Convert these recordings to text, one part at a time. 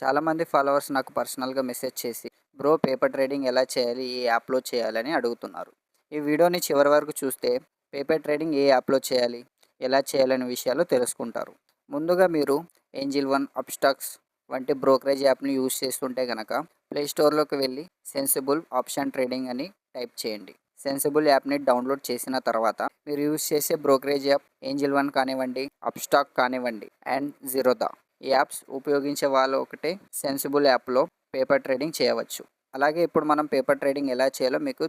చాలామంది ఫాలోవర్స్ నాకు పర్సనల్గా మెసేజ్ చేసి బ్రో పేపర్ ట్రేడింగ్ ఎలా చేయాలి, ఏ యాప్లో చేయాలని అడుగుతున్నారు. ఈ వీడియోని చివరి వరకు చూస్తే పేపర్ ట్రేడింగ్ ఏ యాప్లో చేయాలి, ఎలా చేయాలనే విషయాలు తెలుసుకుంటారు. ముందుగా మీరు ఏంజిల్ వన్, అప్స్టాక్స్ వంటి బ్రోకరేజ్ యాప్ని యూజ్ చేస్తుంటే కనుక ప్లేస్టోర్లోకి వెళ్ళి సెన్సిబుల్ ఆప్షన్ ట్రేడింగ్ అని టైప్ చేయండి. సెన్సిబుల్ యాప్ని డౌన్లోడ్ చేసిన తర్వాత మీరు యూజ్ చేసే బ్రోకరేజ్ యాప్ ఏంజిల్ వన్ కానివ్వండి, అప్స్టాక్ కానివ్వండి అండ్ జీరోదా ఈ యాప్స్ ఉపయోగించే వాళ్ళు ఒకటే సెన్సిబుల్ యాప్లో పేపర్ ట్రేడింగ్ చేయవచ్చు. అలాగే ఇప్పుడు మనం పేపర్ ట్రేడింగ్ ఎలా చేయాలో మీకు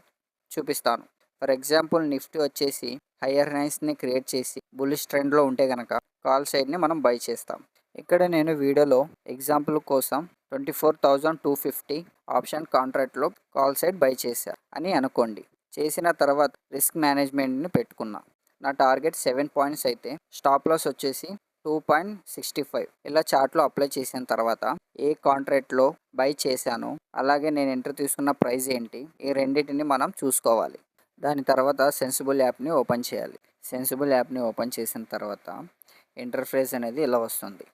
చూపిస్తాను. ఫర్ ఎగ్జాంపుల్ నిఫ్టీ వచ్చేసి హయ్యర్ హైస్ని క్రియేట్ చేసి బుల్లిష్ ట్రెండ్లో ఉంటే కనుక కాల్ సైడ్ని మనం బై చేస్తాం. ఇక్కడ నేను వీడియోలో ఎగ్జాంపుల్ కోసం 24,250 ఆప్షన్ కాంట్రాక్ట్లో కాల్ సైడ్ బై చేశా అని అనుకోండి. చేసిన తర్వాత రిస్క్ మేనేజ్మెంట్ని పెట్టుకున్నా. నా టార్గెట్ 7 పాయింట్స్ అయితే స్టాప్ లాస్ వచ్చేసి 2.65. ఇలా చార్ట్లో అప్లై చేసిన తర్వాత ఏ కాంట్రాక్ట్లో బై చేశాను, అలాగే నేను ఎంటర్ తీసుకున్న ప్రైస్ ఏంటి, ఈ రెండింటిని మనం చూసుకోవాలి. దాని తర్వాత సెన్సిబుల్ యాప్ని ఓపెన్ చేయాలి. సెన్సిబుల్ యాప్ని ఓపెన్ చేసిన తర్వాత ఇంటర్ఫేస్ అనేది ఇలా వస్తుంది.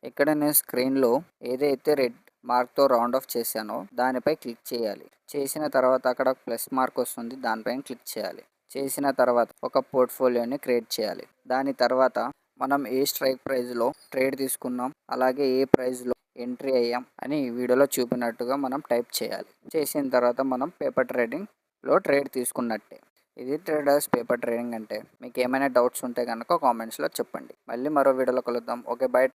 ఇక్కడ నేను స్క్రీన్లో ఏదైతే రెడ్ మార్క్తో రౌండ్ ఆఫ్ చేశానో దానిపై క్లిక్ చేయాలి. చేసిన తర్వాత అక్కడ ప్లస్ మార్క్ వస్తుంది, దానిపైన క్లిక్ చేయాలి. చేసిన తర్వాత ఒక పోర్ట్ఫోలియోని క్రియేట్ చేయాలి. దాని తర్వాత మనం ఏ స్ట్రైక్ ప్రైస్లో ట్రేడ్ తీసుకున్నాం, అలాగే ఏ ప్రైస్లో ఎంట్రీ అయ్యాం అని ఈ వీడియోలో చూపినట్టుగా మనం టైప్ చేయాలి. చేసిన తర్వాత మనం పేపర్ ట్రేడింగ్లో ట్రేడ్ తీసుకున్నట్టే. ఇది ట్రేడర్స్ పేపర్ ట్రేడింగ్ అంటే. మీకు ఏమైనా డౌట్స్ ఉంటే కనుక కామెంట్స్లో చెప్పండి. మళ్ళీ మరో వీడియోలో కలుద్దాం. Okay, by.